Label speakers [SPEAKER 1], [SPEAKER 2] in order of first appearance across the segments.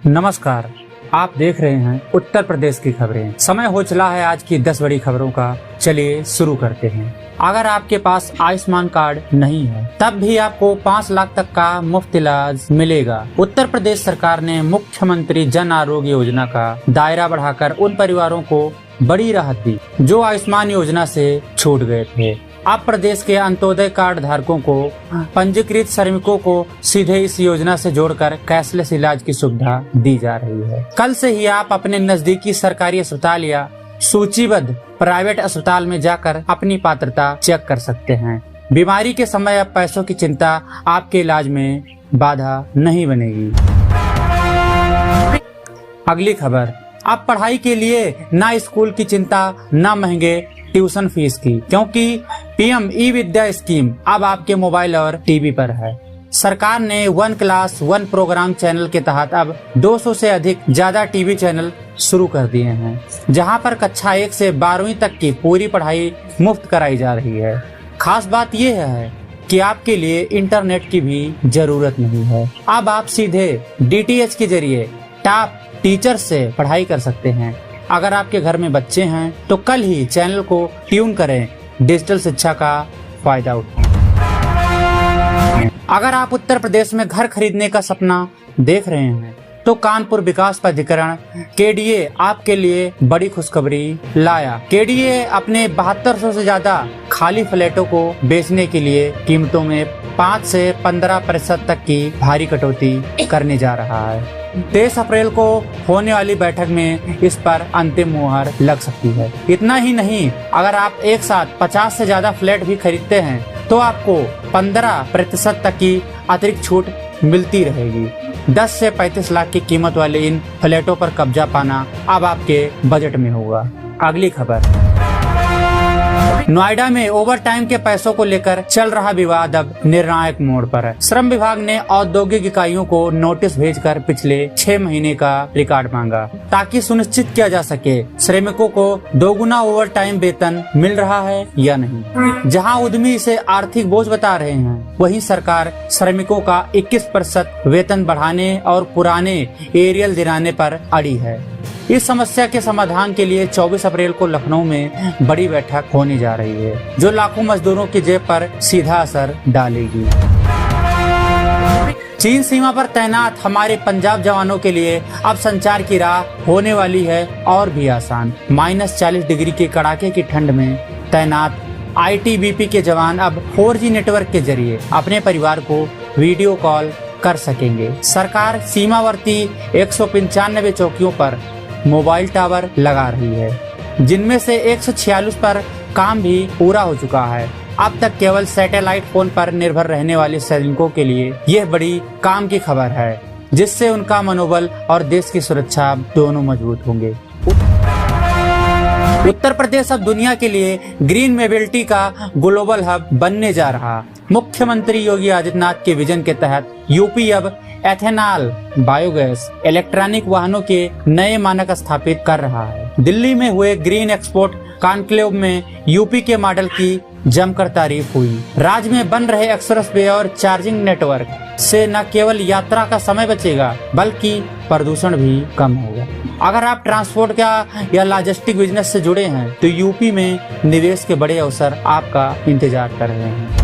[SPEAKER 1] नमस्कार, आप देख रहे हैं उत्तर प्रदेश की खबरें। समय हो चला है आज की 10 बड़ी खबरों का। चलिए शुरू करते हैं। अगर आपके पास आयुष्मान कार्ड नहीं है तब भी आपको 5 लाख तक का मुफ्त इलाज मिलेगा। उत्तर प्रदेश सरकार ने मुख्यमंत्री जन आरोग्य योजना का दायरा बढ़ाकर उन परिवारों को बड़ी राहत दी जो आयुष्मान योजना से छूट गए थे। अब प्रदेश के अंत्योदय कार्ड धारकों को पंजीकृत श्रमिकों को सीधे इस योजना से जोड़कर कैशलेस इलाज की सुविधा दी जा रही है। कल से ही आप अपने नजदीकी सरकारी अस्पताल या सूचीबद्ध प्राइवेट अस्पताल में जाकर अपनी पात्रता चेक कर सकते हैं। बीमारी के समय अब पैसों की चिंता आपके इलाज में बाधा नहीं बनेगी। अगली खबर, अब पढ़ाई के लिए ना स्कूल की चिंता ना महंगे ट्यूशन फीस की, क्योंकि पीएम ई विद्या स्कीम अब आपके मोबाइल और टीवी पर है। सरकार ने 1 क्लास 1 प्रोग्राम चैनल के तहत अब 200 से अधिक ज्यादा टीवी चैनल शुरू कर दिए हैं, जहां पर कक्षा 1 से 12वीं तक की पूरी पढ़ाई मुफ्त कराई जा रही है। खास बात यह है कि आपके लिए इंटरनेट की भी जरूरत नहीं है। अब आप सीधे DTH के जरिए टॉप टीचर से पढ़ाई कर सकते हैं। अगर आपके घर में बच्चे हैं तो कल ही चैनल को ट्यून करें, डिजिटल शिक्षा का फायदा उठाएं। अगर आप उत्तर प्रदेश में घर खरीदने का सपना देख रहे हैं तो कानपुर विकास प्राधिकरण KDA आपके लिए बड़ी खुशखबरी लाया। KDA अपने 7200 से ज्यादा खाली फ्लैटों को बेचने के लिए कीमतों में 5 से 15% तक की भारी कटौती करने जा रहा है। 23 अप्रैल को होने वाली बैठक में इस पर अंतिम मुहर लग सकती है। इतना ही नहीं, अगर आप एक साथ 50 से ज्यादा फ्लैट भी खरीदते हैं तो आपको 15% तक की अतिरिक्त छूट मिलती रहेगी। 10 से 35 लाख की कीमत वाले इन फ्लैटों पर कब्जा पाना अब आपके बजट में होगा। अगली खबर, नोएडा में ओवर टाइम के पैसों को लेकर चल रहा विवाद अब निर्णायक मोड़ पर है। श्रम विभाग ने औद्योगिक इकाइयों को नोटिस भेजकर पिछले 6 महीने का रिकॉर्ड मांगा, ताकि सुनिश्चित किया जा सके श्रमिकों को दोगुना ओवर टाइम वेतन मिल रहा है या नहीं। जहां उद्यमी इसे आर्थिक बोझ बता रहे हैं, वहीं सरकार श्रमिकों का 21% वेतन बढ़ाने और पुराने एरियल दिलाने पर अड़ी है। इस समस्या के समाधान के लिए 24 अप्रैल को लखनऊ में बड़ी बैठक होने जा रही है, जो लाखों मजदूरों की जेब पर सीधा असर डालेगी। चीन सीमा पर तैनात हमारे पंजाब जवानों के लिए अब संचार की राह होने वाली है और भी आसान। -40 डिग्री के कड़ाके की ठंड में तैनात ITBP के जवान अब 4G नेटवर्क के जरिए अपने परिवार को वीडियो कॉल कर सकेंगे। सरकार सीमावर्ती 195 चौकियों पर मोबाइल टावर लगा रही है, जिनमें से 146 पर काम भी पूरा हो चुका है। अब तक केवल सैटेलाइट फोन पर निर्भर रहने वाले सैनिकों के लिए यह बड़ी काम की खबर है, जिससे उनका मनोबल और देश की सुरक्षा दोनों मजबूत होंगे। उत्तर प्रदेश अब दुनिया के लिए ग्रीन मोबिलिटी का ग्लोबल हब बनने जा रहा। मुख्यमंत्री योगी आदित्यनाथ के विजन के तहत यूपी अब एथेनॉल, बायोगैस, इलेक्ट्रॉनिक वाहनों के नए मानक स्थापित कर रहा है। दिल्ली में हुए ग्रीन एक्सपोर्ट कॉन्क्लेव में यूपी के मॉडल की जमकर तारीफ हुई। राज्य में बन रहे एक्सप्रेस वे और चार्जिंग नेटवर्क से न केवल यात्रा का समय बचेगा बल्कि प्रदूषण भी कम होगा। अगर आप ट्रांसपोर्ट का या लॉजिस्टिक बिजनेस से जुड़े हैं तो यूपी में निवेश के बड़े अवसर आपका इंतजार कर रहे हैं।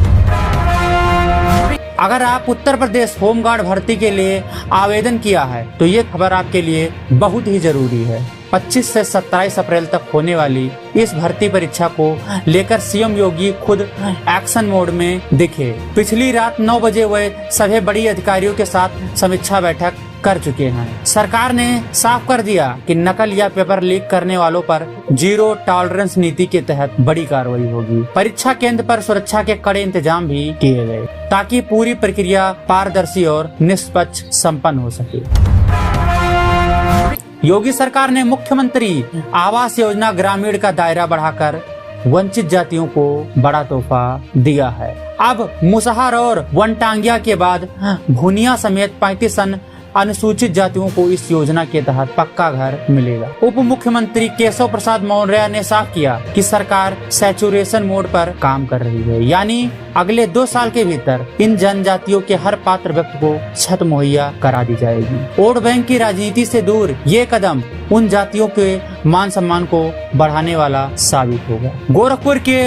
[SPEAKER 1] अगर आप उत्तर प्रदेश होमगार्ड भर्ती के लिए आवेदन किया है तो ये खबर आपके लिए बहुत ही जरूरी है। 25 से 27 अप्रैल तक होने वाली इस भर्ती परीक्षा को लेकर सीएम योगी खुद एक्शन मोड में दिखे। पिछली रात 9 बजे वह सभी बड़ी अधिकारियों के साथ समीक्षा बैठक कर चुके हैं। सरकार ने साफ कर दिया कि नकल या पेपर लीक करने वालों पर जीरो टॉलरेंस नीति के तहत बड़ी कार्रवाई होगी। परीक्षा केंद्र पर सुरक्षा के कड़े इंतजाम भी किए गए, ताकि पूरी प्रक्रिया पारदर्शी और निष्पक्ष संपन्न हो सके। योगी सरकार ने मुख्यमंत्री आवास योजना ग्रामीण का दायरा बढ़ाकर वंचित जातियों को बड़ा तोहफा दिया है। अब मुसहर और वनटांगिया के बाद भुनिया समेत 35 अन्य अनुसूचित जातियों को इस योजना के तहत पक्का घर मिलेगा। उप मुख्यमंत्री केशव प्रसाद मौर्य ने साफ किया कि सरकार सैचुरेशन मोड पर काम कर रही है, यानी अगले 2 साल के भीतर इन जनजातियों के हर पात्र व्यक्ति को छत मुहैया करा दी जाएगी। वोट बैंक की राजनीति से दूर ये कदम उन जातियों के मान सम्मान को बढ़ाने वाला साबित होगा। गोरखपुर के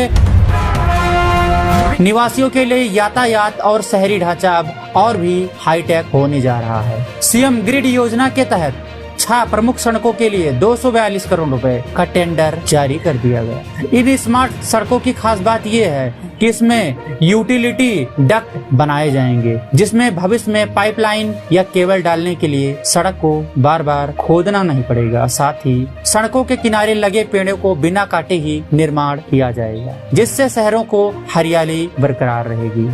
[SPEAKER 1] निवासियों के लिए यातायात और शहरी ढांचा अब और भी हाईटेक होने जा रहा है। सीएम ग्रिड योजना के तहत 6 प्रमुख सड़कों के लिए 242 करोड़ रुपए का टेंडर जारी कर दिया गया। इन स्मार्ट सड़कों की खास बात यह है कि इसमें यूटिलिटी डक्ट बनाए जाएंगे, जिसमें भविष्य में पाइपलाइन या केबल डालने के लिए सड़क को बार बार खोदना नहीं पड़ेगा। साथ ही सड़कों के किनारे लगे पेड़ों को बिना काटे ही निर्माण किया जाएगा, जिससे शहरों को हरियाली बरकरार रहेगी।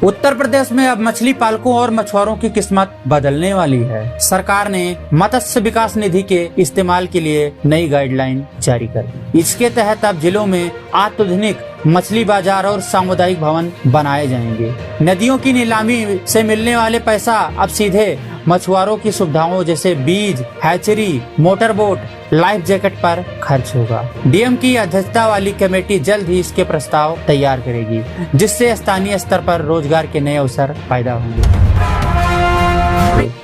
[SPEAKER 1] उत्तर प्रदेश में अब मछली पालकों और मछुआरों की किस्मत बदलने वाली है। सरकार ने मत्स्य विकास निधि के इस्तेमाल के लिए नई गाइडलाइन जारी कर दी। इसके तहत अब जिलों में आधुनिक मछली बाजार और सामुदायिक भवन बनाए जाएंगे। नदियों की नीलामी से मिलने वाले पैसा अब सीधे मछुआरों की सुविधाओं जैसे बीज, hatchery, motor boat, life jacket पर खर्च होगा। डीएम की अध्यक्षता वाली कमेटी जल्द ही इसके प्रस्ताव तैयार करेगी, जिससे स्थानीय स्तर पर रोजगार के नए अवसर पैदा होंगे।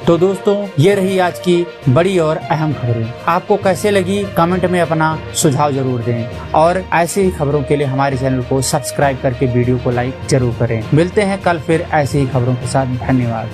[SPEAKER 1] तो दोस्तों, ये रही आज की बड़ी और अहम खबरें। आपको कैसे लगी कमेंट में अपना सुझाव जरूर दें, और ऐसी ही खबरों के लिए हमारे चैनल को सब्सक्राइब करके वीडियो को लाइक जरूर करें। मिलते हैं कल फिर ऐसी ही खबरों के साथ। धन्यवाद।